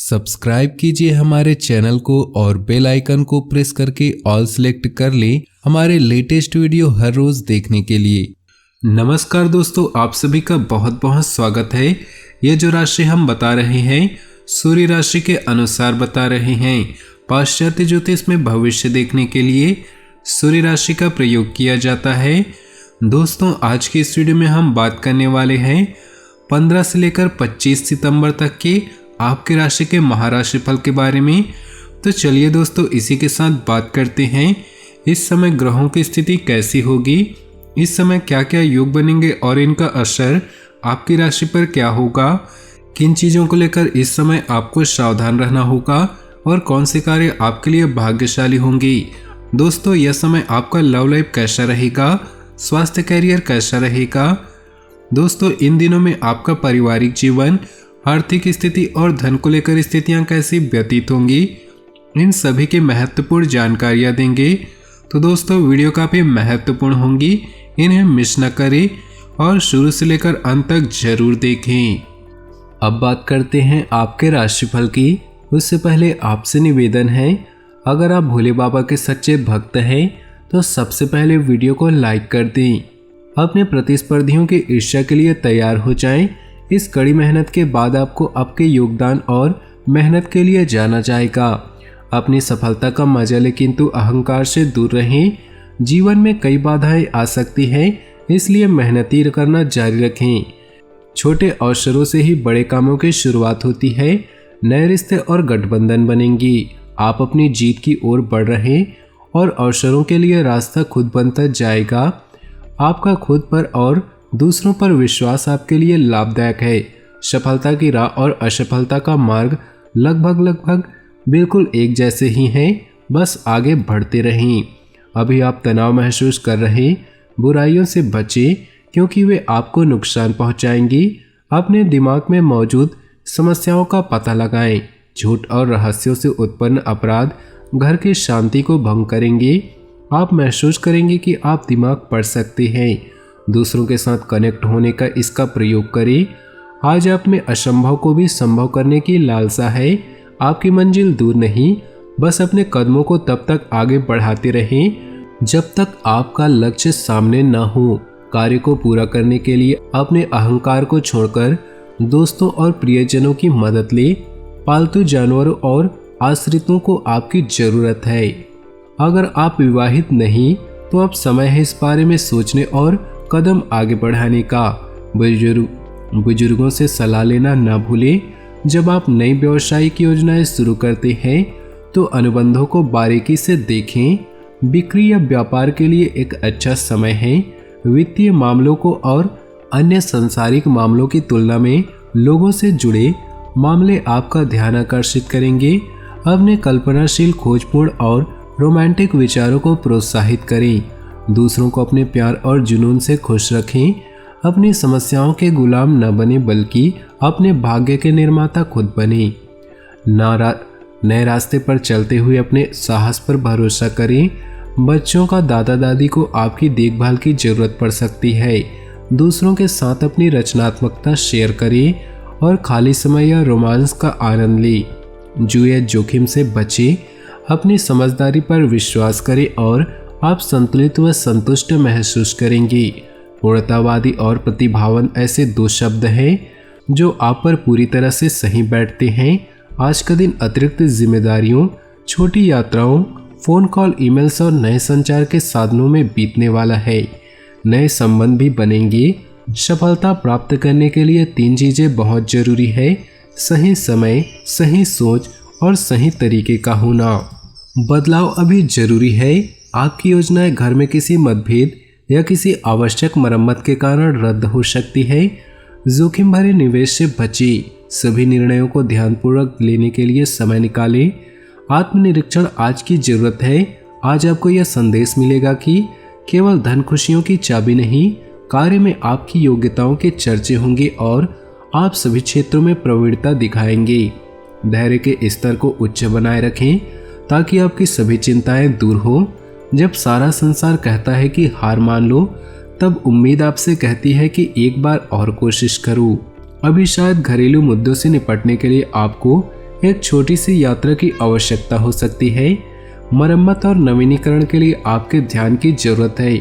Subscribe कीजिए हमारे channel को और बेल आइकन को प्रेस करके ऑल सेलेक्ट कर ले हमारे लेटेस्ट वीडियो हर रोज देखने के लिए। नमस्कार दोस्तों, आप सभी का बहुत बहुत स्वागत है। ये जो राशि हम बता रहे हैं सूर्य राशि के अनुसार बता रहे हैं। पाश्चात्य ज्योतिष में भविष्य देखने के लिए सूर्य राशि का प्रयोग किया जाता है। दोस्तों, आज की इस वीडियो में हम बात करने वाले हैं 15 से लेकर 25 सितंबर तक के आपके राशि के महाराशि फल के बारे में। तो चलिए दोस्तों, इसी के साथ बात करते हैं इस समय ग्रहों की स्थिति कैसी होगी, इस समय क्या क्या योग बनेंगे और इनका असर आपकी राशि पर क्या होगा, किन चीज़ों को लेकर इस समय आपको सावधान रहना होगा और कौन से कार्य आपके लिए भाग्यशाली होंगे। दोस्तों, यह समय आपका लव लाइफ कैसा रहेगा, स्वास्थ्य कैरियर कैसा रहेगा। दोस्तों, इन दिनों में आपका पारिवारिक जीवन, आर्थिक स्थिति और धन को लेकर स्थितियां कैसी व्यतीत होंगी, इन सभी की महत्वपूर्ण जानकारियां देंगे। तो दोस्तों, वीडियो काफ़ी महत्वपूर्ण होंगी, इन्हें मिस न करें और शुरू से लेकर अंत तक जरूर देखें। अब बात करते हैं आपके राशिफल की। उससे पहले आपसे निवेदन है, अगर आप भोले बाबा के सच्चे भक्त हैं तो सबसे पहले वीडियो को लाइक कर दें। अपने प्रतिस्पर्धियों की ईर्ष्या के लिए तैयार हो जाएं। इस कड़ी मेहनत के बाद आपको आपके योगदान और मेहनत के लिए जाना जाएगा। अपनी सफलता का मजा लें, किंतु अहंकार से दूर रहें। जीवन में कई बाधाएं आ सकती हैं, इसलिए मेहनती करना जारी रखें। छोटे अवसरों से ही बड़े कामों की शुरुआत होती है। नए रिश्ते और गठबंधन बनेंगी। आप अपनी जीत की ओर बढ़ रहे और अवसरों के लिए रास्ता खुद बनता जाएगा। आपका खुद पर और दूसरों पर विश्वास आपके लिए लाभदायक है। सफलता की राह और असफलता का मार्ग लगभग बिल्कुल एक जैसे ही हैं, बस आगे बढ़ते रहें। अभी आप तनाव महसूस कर रहे, बुराइयों से बचें क्योंकि वे आपको नुकसान पहुंचाएंगी। अपने दिमाग में मौजूद समस्याओं का पता लगाएं। झूठ और रहस्यों से उत्पन्न अपराध घर की शांति को भंग करेंगे। आप महसूस करेंगे कि आप दिमाग पढ़ सकते हैं। दूसरों के साथ कनेक्ट होने का इसका प्रयोग करें। आज आप में असंभव को भी संभव करने की लालसा है। आपकी मंजिल दूर नहीं, बस अपने कदमों को तब तक आगे बढ़ाते रहें जब तक आपका लक्ष्य सामने न हो। कार्य को पूरा करने के लिए अपने अहंकार को छोड़कर दोस्तों और प्रियजनों की मदद ले। पालतू जानवरों और आश्रितों को आपकी जरूरत है। अगर आप विवाहित नहीं तो अब समय है इस बारे में सोचने और कदम आगे बढ़ाने का। बुजुर्गों से सलाह लेना न भूलें। जब आप नई व्यावसायिक योजनाएं शुरू करते हैं तो अनुबंधों को बारीकी से देखें। बिक्री या व्यापार के लिए एक अच्छा समय है। वित्तीय मामलों को और अन्य सांसारिक मामलों की तुलना में लोगों से जुड़े मामले आपका ध्यान आकर्षित करेंगे। अपने कल्पनाशील, खोजपूर्ण और रोमांटिक विचारों को प्रोत्साहित करें। दूसरों को अपने प्यार और जुनून से खुश रखें। अपनी समस्याओं के गुलाम न बने, बल्कि अपने भाग्य के निर्माता खुद बने। नए रास्ते पर चलते हुए अपने साहस पर भरोसा करें। बच्चों का दादा दादी को आपकी देखभाल की जरूरत पड़ सकती है। दूसरों के साथ अपनी रचनात्मकता शेयर करें और खाली समय या रोमांस का आनंद लें। जुए जोखिम से बचें। अपनी समझदारी पर विश्वास करें और आप संतुलित व संतुष्ट महसूस करेंगे। पूर्णतावादी और प्रतिभावन ऐसे दो शब्द हैं जो आप पर पूरी तरह से सही बैठते हैं। आज का दिन अतिरिक्त जिम्मेदारियों, छोटी यात्राओं, फोन कॉल, ईमेल्स और नए संचार के साधनों में बीतने वाला है। नए संबंध भी बनेंगे। सफलता प्राप्त करने के लिए 3 चीजें बहुत जरूरी है: सही समय, सही सोच और सही तरीके का होना। बदलाव अभी जरूरी है। आपकी योजनाएं घर में किसी मतभेद या किसी आवश्यक मरम्मत के कारण रद्द हो सकती है। जोखिम भरे निवेश से बचें। सभी निर्णयों को ध्यानपूर्वक लेने के लिए समय निकालें। आत्मनिरीक्षण आज की जरूरत है। आज आपको यह संदेश मिलेगा कि केवल धन खुशियों की चाबी नहीं, कार्य में आपकी योग्यताओं के चर्चे होंगे और आप सभी क्षेत्रों में प्रवीणता दिखाएंगे। धैर्य के स्तर को उच्च बनाए रखें ताकि आपकी सभी चिंताएं दूर हो। जब सारा संसार कहता है कि हार मान लो, तब उम्मीद आपसे कहती है कि एक बार और कोशिश करो। अभी शायद घरेलू मुद्दों से निपटने के लिए आपको एक छोटी सी यात्रा की आवश्यकता हो सकती है। मरम्मत और नवीनीकरण के लिए आपके ध्यान की जरूरत है।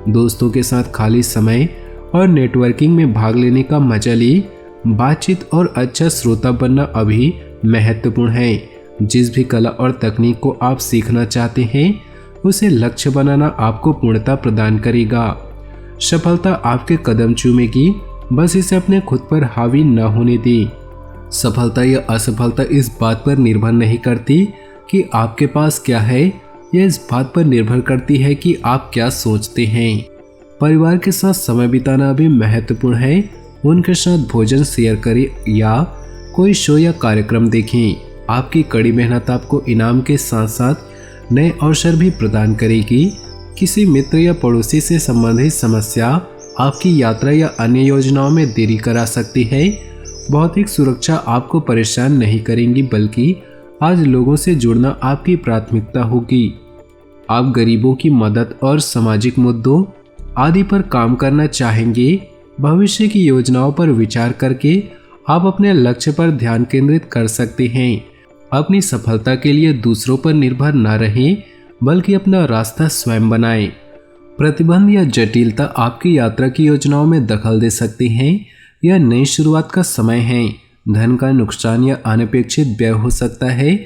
दोस्तों के साथ खाली समय और नेटवर्किंग में भाग लेने का मजा ली। बातचीत और अच्छा श्रोता बनना अभी महत्वपूर्ण है। जिस भी कला और तकनीक को आप सीखना चाहते हैं उसे लक्ष्य बनाना आपको पूर्णता प्रदान करेगा। सफलता आपके कदम चूमेगी, बस इसे अपने खुद पर हावी न होने दी। सफलता या असफलता इस बात पर निर्भर नहीं करती कि आपके पास क्या है, यह इस बात पर निर्भर करती है कि आप क्या सोचते हैं। परिवार के साथ समय बिताना भी महत्वपूर्ण है। उनके साथ भोजन शेयर करें या कोई शो या कार्यक्रम देखें। आपकी कड़ी मेहनत आपको इनाम के साथ साथ नए अवसर भी प्रदान करेगी। किसी मित्र या पड़ोसी से संबंधित समस्या आपकी यात्रा या अन्य योजनाओं में देरी करा सकती है। भौतिक सुरक्षा आपको परेशान नहीं करेंगी, बल्कि आज लोगों से जुड़ना आपकी प्राथमिकता होगी। आप गरीबों की मदद और सामाजिक मुद्दों आदि पर काम करना चाहेंगे। भविष्य की योजनाओं पर विचार करके आप अपने लक्ष्य पर ध्यान केंद्रित कर सकते हैं। अपनी सफलता के लिए दूसरों पर निर्भर न रहें, बल्कि अपना रास्ता स्वयं बनाएं। प्रतिबंध या जटिलता आपकी यात्रा की योजनाओं में दखल दे सकती हैं। यह नई शुरुआत का समय है। धन का नुकसान या अनपेक्षित व्यय हो सकता है।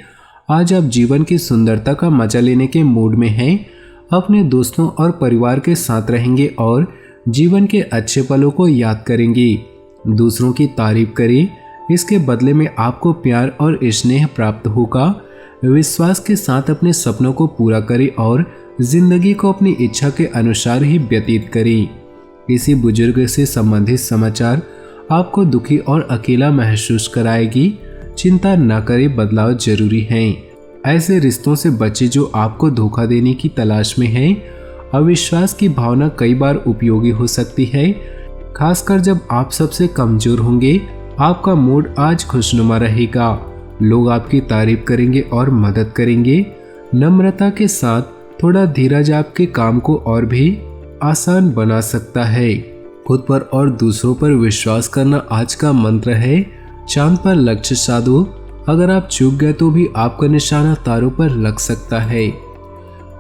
आज आप जीवन की सुंदरता का मजा लेने के मूड में हैं। अपने दोस्तों और परिवार के साथ रहेंगे और जीवन के अच्छे पलों को याद करेंगे। दूसरों की तारीफ करें, इसके बदले में आपको प्यार और स्नेह प्राप्त होगा। विश्वास के साथ अपने सपनों को पूरा करें और जिंदगी को अपनी इच्छा के अनुसार ही व्यतीत करें। किसी बुजुर्ग से संबंधित समाचार आपको दुखी और अकेला महसूस कराएगी। चिंता न करें, बदलाव जरूरी है। ऐसे रिश्तों से बचें जो आपको धोखा देने की तलाश में हैं। अविश्वास की भावना कई बार उपयोगी हो सकती है, खासकर जब आप सबसे कमजोर होंगे। आपका मूड आज खुशनुमा रहेगा। लोग आपकी तारीफ करेंगे और मदद करेंगे। नम्रता के साथ थोड़ा धीरज आपके काम को और भी आसान बना सकता है। खुद पर और दूसरों पर विश्वास करना आज का मंत्र है। चांद पर लक्ष्य साधो, अगर आप चूक गए तो भी आपका निशाना तारों पर लग सकता है।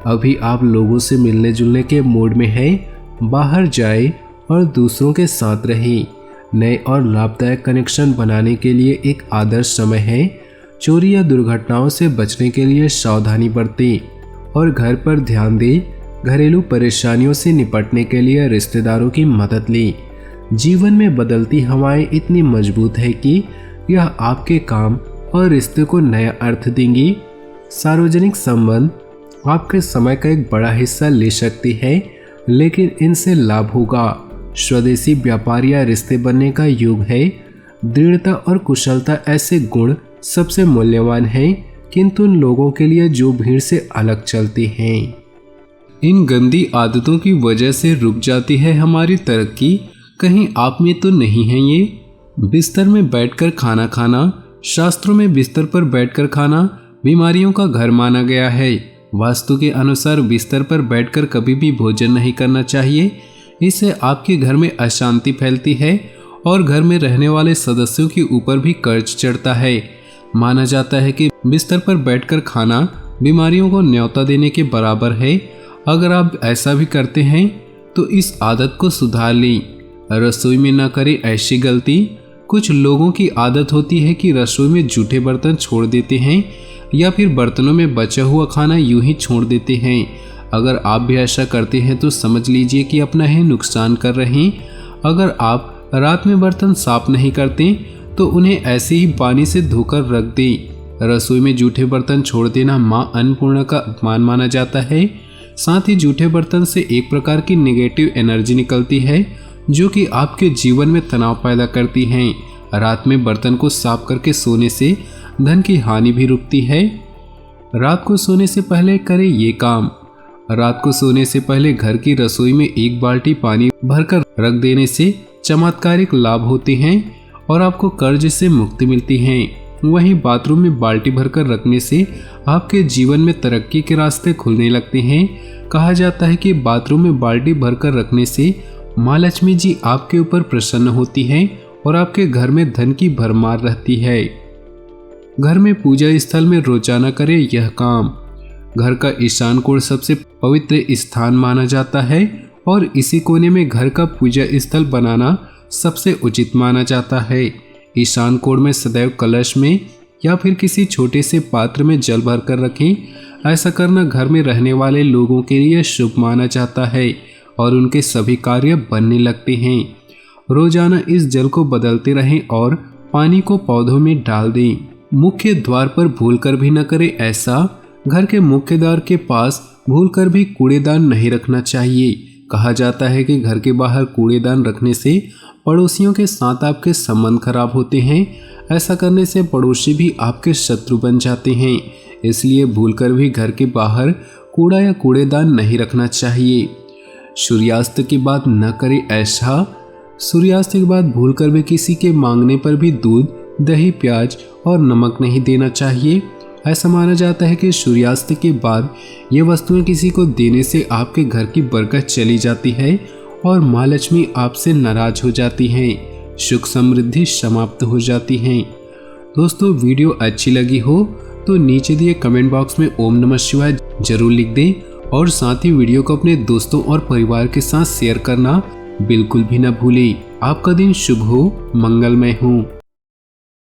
अभी आप लोगों से मिलने जुलने के मूड में हैं। बाहर जाए और दूसरों के साथ रहें। नए और लाभदायक कनेक्शन बनाने के लिए एक आदर्श समय है। चोरी या दुर्घटनाओं से बचने के लिए सावधानी बरतें और घर पर ध्यान दें। घरेलू परेशानियों से निपटने के लिए रिश्तेदारों की मदद लें। जीवन में बदलती हवाएं इतनी मजबूत है कि यह आपके काम और रिश्ते को नया अर्थ देंगी। सार्वजनिक संबंध आपके समय का एक बड़ा हिस्सा ले सकती है, लेकिन इनसे लाभ होगा। स्वदेशी व्यापार या रिश्ते बनने का युग है। दृढ़ता और कुशलता ऐसे गुण सबसे मूल्यवान हैं, किंतु उन लोगों के लिए जो भीड़ से अलग चलते हैं। इन गंदी आदतों की वजह से रुक जाती है हमारी तरक्की। कहीं आप में तो नहीं है ये। बिस्तर में बैठकर खाना खाना, शास्त्रों में बिस्तर पर बैठकर खाना बीमारियों का घर माना गया है। वास्तु के अनुसार बिस्तर पर बैठकर कभी भी भोजन नहीं करना चाहिए। इससे आपके घर में अशांति फैलती है और घर में रहने वाले सदस्यों के ऊपर भी कर्ज चढ़ता है। माना जाता है कि बिस्तर पर बैठकर खाना बीमारियों को न्योता देने के बराबर है। अगर आप ऐसा भी करते हैं तो इस आदत को सुधार लें। रसोई में न करें ऐसी गलती। कुछ लोगों की आदत होती है कि रसोई में जूठे बर्तन छोड़ देते हैं या फिर बर्तनों में बचा हुआ खाना यूं ही छोड़ देते हैं। अगर आप भी ऐसा करते हैं तो समझ लीजिए कि अपना ही नुकसान कर रहे हैं। अगर आप रात में बर्तन साफ नहीं करते तो उन्हें ऐसे ही पानी से धोकर रख दें। रसोई में जूठे बर्तन छोड़ देना माँ अन्नपूर्णा का अपमान माना जाता है। साथ ही जूठे बर्तन से एक प्रकार की नेगेटिव एनर्जी निकलती है जो कि आपके जीवन में तनाव पैदा करती है। रात में बर्तन को साफ करके सोने से धन की हानि भी रुकती है। रात को सोने से पहले करें ये काम। रात को सोने से पहले घर की रसोई में 1 बाल्टी पानी भरकर रख देने से चमत्कारिक लाभ होते हैं और आपको कर्ज से मुक्ति मिलती है। वहीं बाथरूम में बाल्टी भरकर रखने से आपके जीवन में तरक्की के रास्ते खुलने लगते हैं। कहा जाता है कि बाथरूम में बाल्टी भरकर रखने से माँ लक्ष्मी जी आपके ऊपर प्रसन्न होती हैं और आपके घर में धन की भरमार रहती है। घर में पूजा स्थल में रोजाना करें यह काम। घर का ईशान कोण सबसे पवित्र स्थान माना जाता है और इसी कोने में घर का पूजा स्थल बनाना सबसे उचित माना जाता है। ईशान कोण में सदैव कलश में या फिर किसी छोटे से पात्र में जल भरकर रखें। ऐसा करना घर में रहने वाले लोगों के लिए शुभ माना जाता है और उनके सभी कार्य बनने लगते हैं। रोजाना इस जल को बदलते रहें और पानी को पौधों में डाल दें। मुख्य द्वार पर भूलकर भी न करें ऐसा। घर के मुख्य द्वार के पास भूलकर भी कूड़ेदान नहीं रखना चाहिए। कहा जाता है कि घर के बाहर कूड़ेदान रखने से पड़ोसियों के साथ आपके संबंध खराब होते हैं। ऐसा करने से पड़ोसी भी आपके शत्रु बन जाते हैं। इसलिए भूलकर भी घर के बाहर कूड़ा या कूड़ेदान नहीं रखना चाहिए। सूर्यास्त के बाद न करें ऐसा। सूर्यास्त के बाद भूलकर भी किसी के मांगने पर भी दूध, दही, प्याज और नमक नहीं देना चाहिए। ऐसा माना जाता है कि सूर्यास्त के बाद ये वस्तुएं किसी को देने से आपके घर की बरकत चली जाती है और माँ लक्ष्मी आपसे नाराज हो जाती हैं, सुख समृद्धि समाप्त हो जाती हैं। दोस्तों, वीडियो अच्छी लगी हो तो नीचे दिए कमेंट बॉक्स में ओम नमः शिवाय जरूर लिख दें और साथ ही वीडियो को अपने दोस्तों और परिवार के साथ शेयर करना बिल्कुल भी न भूलें। आपका दिन शुभ हो, मंगलमय हो।